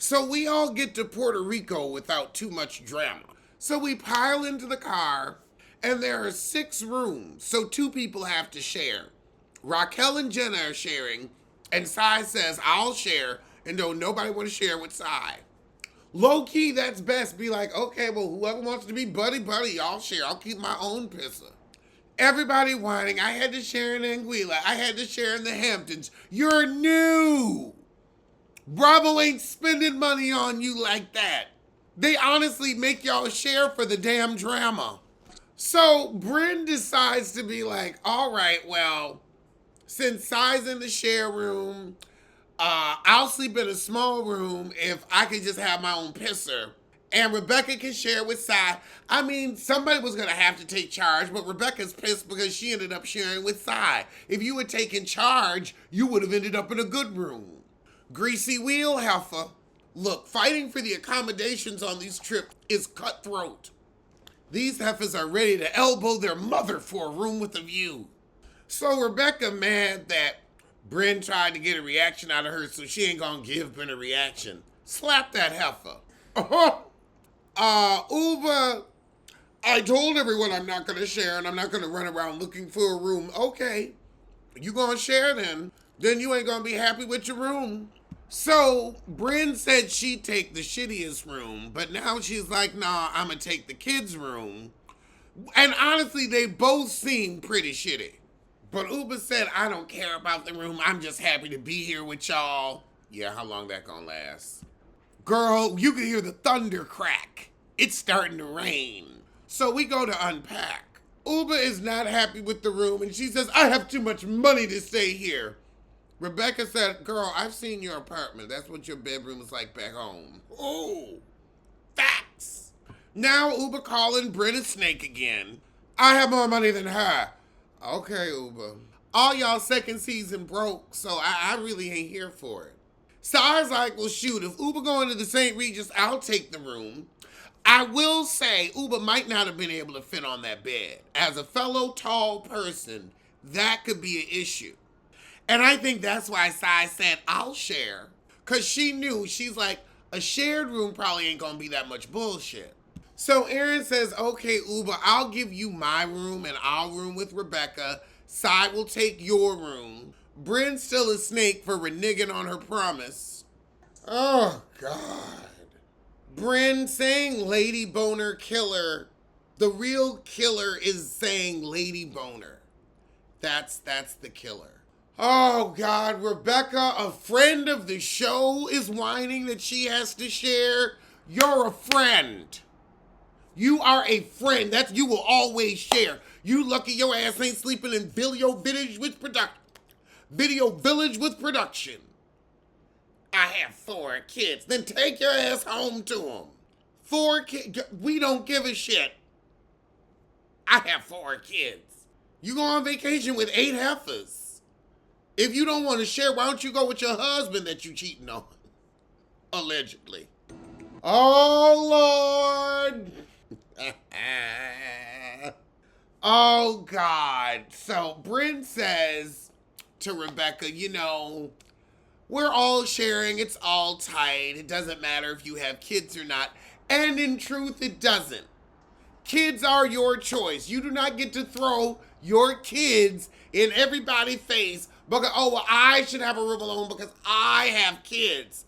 So we all get to Puerto Rico without too much drama. So we pile into the car, and there are 6 rooms, so 2 people have to share. Raquel and Jenna are sharing, and Sai says, I'll share, and don't nobody want to share with Sai. Low key, that's best. Be like, okay, well, whoever wants to be buddy, I'll share. I'll keep my own pisser. Everybody whining. I had to share in Anguilla. I had to share in the Hamptons. You're new. Bravo ain't spending money on you like that. They honestly make y'all share for the damn drama. So Bryn decides to be like, all right, well, since Sai's in the share room, I'll sleep in a small room if I could just have my own pisser. And Rebecca can share with Sai. I mean, somebody was going to have to take charge, but Rebecca's pissed because she ended up sharing with Sai. If you had taken charge, you would have ended up in a good room. Greasy wheel heifer. Look, fighting for the accommodations on these trips is cutthroat. These heifers are ready to elbow their mother for a room with a view. So Rebecca mad that Bryn tried to get a reaction out of her, so she ain't gonna give Bryn a reaction. Slap that heifer. Uber, I told everyone I'm not gonna share and I'm not gonna run around looking for a room. Okay, you gonna share then? Then you ain't gonna be happy with your room. So Bryn said she'd take the shittiest room, but now she's like, nah, I'm gonna take the kids' room. And honestly, they both seem pretty shitty. But Uber said, I don't care about the room. I'm just happy to be here with y'all. Yeah, how long that gonna last? Girl, you can hear the thunder crack. It's starting to rain. So we go to unpack. Uber is not happy with the room, and she says, I have too much money to stay here. Rebecca said, girl, I've seen your apartment. That's what your bedroom is like back home. Oh, facts. Now Uber calling Bryn a snake again. I have more money than her. Okay, Uber. All y'all second season broke, so I really ain't here for it. So I was like, well, shoot, if Uber going to the St. Regis, I'll take the room. I will say Uber might not have been able to fit on that bed. As a fellow tall person, that could be an issue. And I think that's why Sai said, I'll share. Because she knew, she's like, a shared room probably ain't going to be that much bullshit. So Aaron says, okay, Uber, I'll give you my room and I'll room with Rebecca. Sai will take your room. Bryn's still a snake for reneging on her promise. Oh, God. Bryn saying Lady Boner killer. The real killer is saying Lady Boner. That's the killer. Oh, God, Rebecca, a friend of the show, is whining that she has to share. You're a friend. You are a friend. You will always share. You lucky your ass ain't sleeping in Video Village with production. I have 4 kids. Then take your ass home to them. 4 kids. We don't give a shit. I have 4 kids. You go on vacation with 8 heifers. If you don't want to share, why don't you go with your husband that you cheating on? Allegedly. Oh, Lord. Oh, God. So Bryn says to Rebecca, we're all sharing. It's all tight. It doesn't matter if you have kids or not. And in truth, it doesn't. Kids are your choice. You do not get to throw your kids in everybody's face because, oh, well, I should have a room alone because I have kids.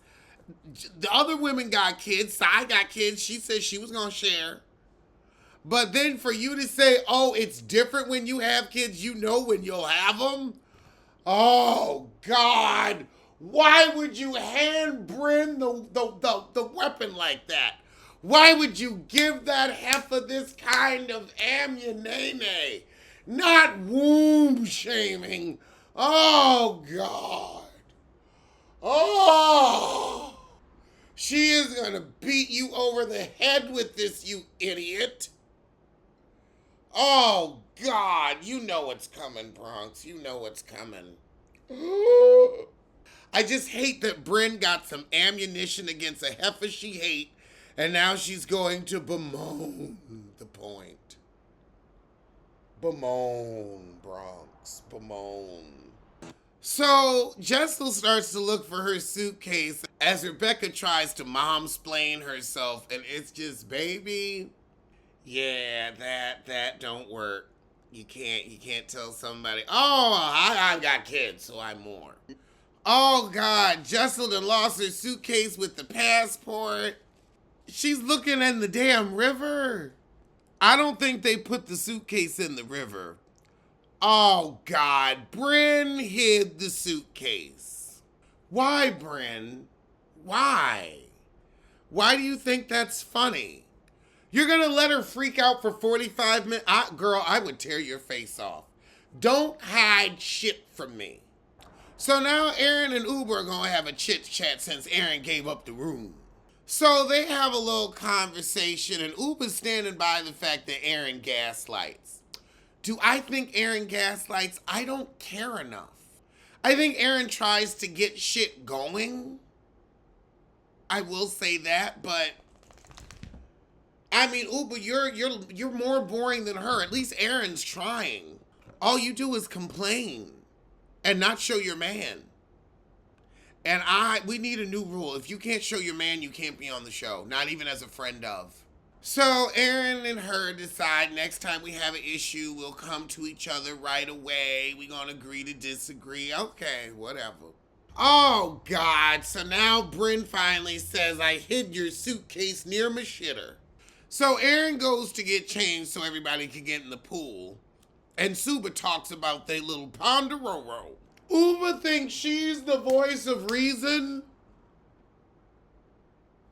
The other women got kids. Sai got kids. She said she was going to share. But then for you to say, oh, it's different when you have kids, you know when you'll have them? Oh, God. Why would you hand Bryn the weapon like that? Why would you give that heifer this kind of ammunition? Not womb shaming. Oh, God. Oh. She is going to beat you over the head with this, you idiot. Oh, God. You know what's coming, Bronx. You know what's coming. I just hate that Bryn got some ammunition against a heifer she hate, and now she's going to bemoan the point. Bemoan, Bronx. Bemoan. So Jessel starts to look for her suitcase as Rebecca tries to mom-splain herself, and it's just, baby, yeah, that don't work. You can't tell somebody, oh, I've got kids, so I'm more. Oh God, Jessel done lost her suitcase with the passport. She's looking in the damn river. I don't think they put the suitcase in the river. Oh God, Bryn hid the suitcase. Why, Bryn? Why? Why do you think that's funny? You're gonna let her freak out for 45 minutes? Girl, I would tear your face off. Don't hide shit from me. So now Aaron and Uber are gonna have a chit chat since Aaron gave up the room. So they have a little conversation, and Uber's standing by the fact that Aaron gaslights. Do I think Aaron gaslights? I don't care enough. I think Aaron tries to get shit going. I will say that, but I mean, Uber, you're more boring than her. At least Aaron's trying. All you do is complain and not show your man. And we need a new rule. If you can't show your man, you can't be on the show. Not even as a friend of. So Aaron and her decide next time we have an issue, we'll come to each other right away. We're gonna agree to disagree. Okay, whatever. Oh God, so now Bryn finally says, I hid your suitcase near my shitter. So Aaron goes to get changed so everybody can get in the pool. And Suba talks about they little ponderoro. Uba thinks she's the voice of reason.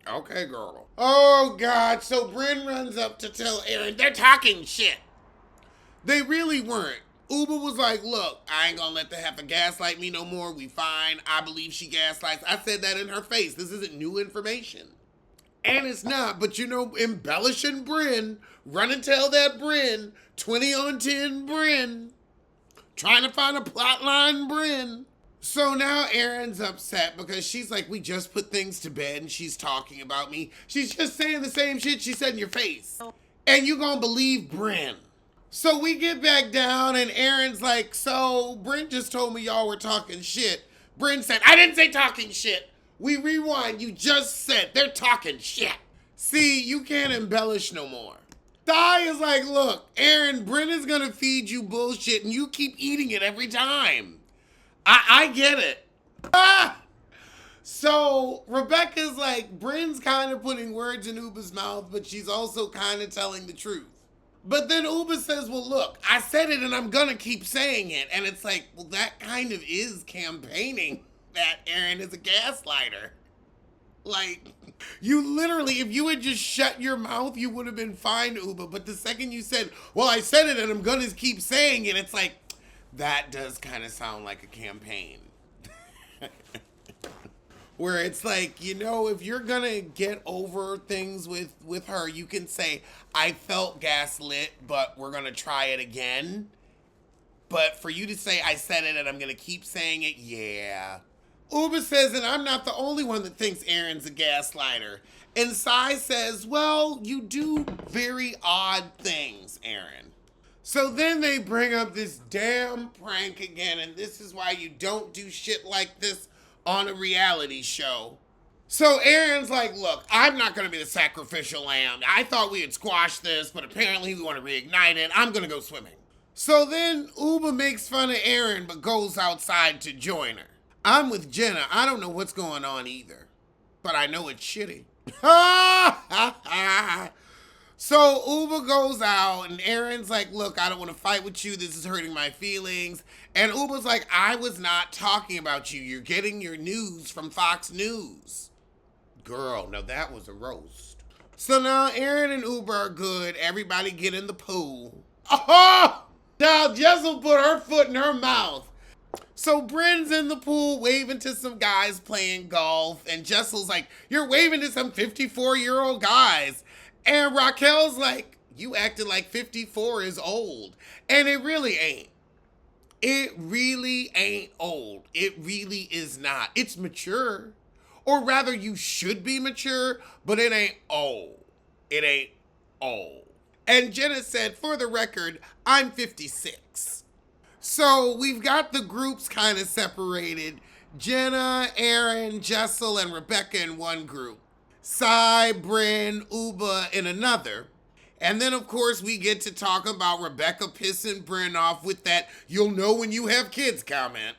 Okay, girl. Oh, God. So Bryn runs up to tell Aaron, they're talking shit. They really weren't. Uba was like, look, I ain't gonna let the heifer gaslight me no more. We fine. I believe she gaslights. I said that in her face. This isn't new information. And it's not, but you know, embellishing Bryn, run and tell that Bryn, 20 on 10 Bryn, trying to find a plot line Bryn. So now Erin's upset because she's like, we just put things to bed and she's talking about me. She's just saying the same shit she said in your face. And you gonna believe Bryn. So we get back down and Erin's like, so Bryn just told me y'all were talking shit. Bryn said, I didn't say talking shit. We rewind, you just said they're talking shit. See, you can't embellish no more. Thai is like, look, Aaron, Bryn is gonna feed you bullshit and you keep eating it every time. I get it. Ah! So Rebecca's like, Bryn's kind of putting words in Uba's mouth, but she's also kind of telling the truth. But then Uba says, well, look, I said it and I'm gonna keep saying it. And it's like, well, that kind of is campaigning that Aaron is a gaslighter. Like, you literally, if you had just shut your mouth, you would have been fine, Uba. But the second you said, well, I said it and I'm gonna keep saying it, it's like, that does kind of sound like a campaign. Where it's like, you know, if you're gonna get over things with her, you can say, I felt gaslit, but we're gonna try it again. But for you to say, I said it and I'm gonna keep saying it, yeah. Uba says, and I'm not the only one that thinks Aaron's a gaslighter. And Sai says, well, you do very odd things, Aaron. So then they bring up this damn prank again, and this is why you don't do shit like this on a reality show. So Aaron's like, look, I'm not going to be the sacrificial lamb. I thought we had squashed this, but apparently we want to reignite it. I'm going to go swimming. So then Uba makes fun of Aaron, but goes outside to join her. I'm with Jenna. I don't know what's going on either, but I know it's shitty. So Uba goes out and Aaron's like, look, I don't want to fight with you. This is hurting my feelings. And Uba's like, I was not talking about you. You're getting your news from Fox News. Girl, now that was a roast. So now Aaron and Uba are good. Everybody get in the pool. Oh! Now Jessel put her foot in her mouth. So Bryn's in the pool waving to some guys playing golf. And Jessel's like, you're waving to some 54-year-old guys. And Raquel's like, you acting like 54 is old. And it really ain't. It really ain't old. It really is not. It's mature. Or rather, you should be mature, but it ain't old. It ain't old. And Jenna said, for the record, I'm 56. So we've got the groups kind of separated. Jenna, Aaron, Jessel, and Rebecca in one group. Cy, Bryn, Uba in another. And then, of course, we get to talk about Rebecca pissing Bryn off with that "you'll know when you have kids" comment.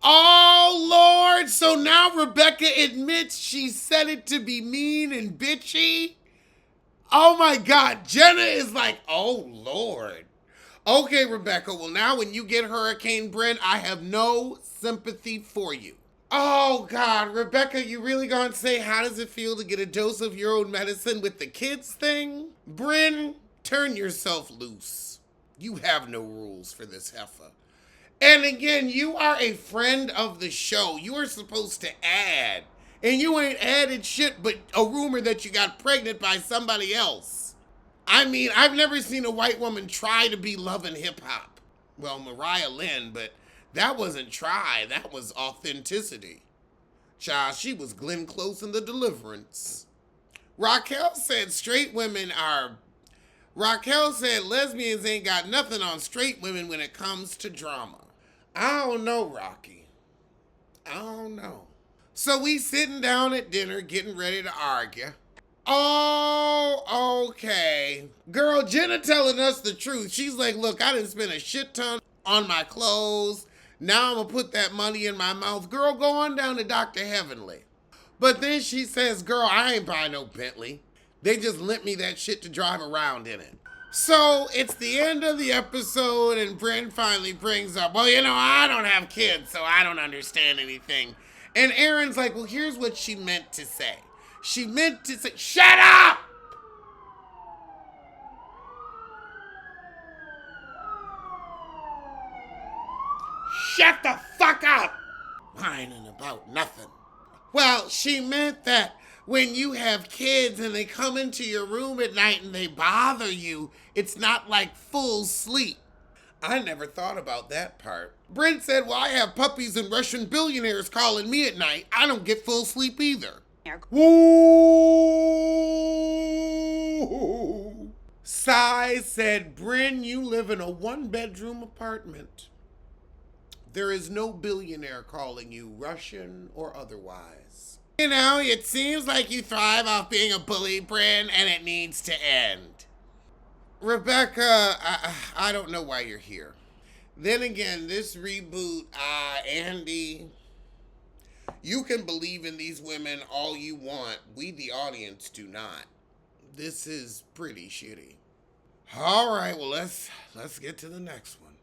Oh, Lord. So now Rebecca admits she said it to be mean and bitchy. Oh, my God. Jenna is like, oh, Lord. Okay, Rebecca. Well, now when you get Hurricane Bryn, I have no sympathy for you. Oh, God. Rebecca, you really gonna say how does it feel to get a dose of your own medicine with the kids thing? Bryn, turn yourself loose. You have no rules for this heifer. And again, you are a friend of the show. You are supposed to add. And you ain't added shit but a rumor that you got pregnant by somebody else. I mean, I've never seen a white woman try to be Love and Hip Hop. Well, Mariah Lynn, but that wasn't try. That was authenticity. Child, she was Glenn Close in The Deliverance. Raquel said lesbians ain't got nothing on straight women when it comes to drama. I don't know, Rocky. I don't know. So we sitting down at dinner getting ready to argue. Oh, okay. Girl, Jenna telling us the truth. She's like, look, I didn't spend a shit ton on my clothes. Now I'm going to put that money in my mouth. Girl, go on down to Dr. Heavenly. But then she says, girl, I ain't buying no Bentley. They just lent me that shit to drive around in it. So it's the end of the episode, and Bryn finally brings up, well, I don't have kids, so I don't understand anything. And Aaron's like, well, here's what she meant to say. She meant to say, shut up! Shut the fuck up! Whining about nothing. Well, she meant that when you have kids and they come into your room at night and they bother you, it's not like full sleep. I never thought about that part. Brent said, well, I have puppies and Russian billionaires calling me at night. I don't get full sleep either. Woo! Cy said, Bryn, you live in a 1-bedroom apartment. There is no billionaire calling you, Russian or otherwise. It seems like you thrive off being a bully, Bryn, and it needs to end. Rebecca, I don't know why you're here. Then again, this reboot, Andy, you can believe in these women all you want. We, the audience, do not. This is pretty shitty. All right, well, let's get to the next one.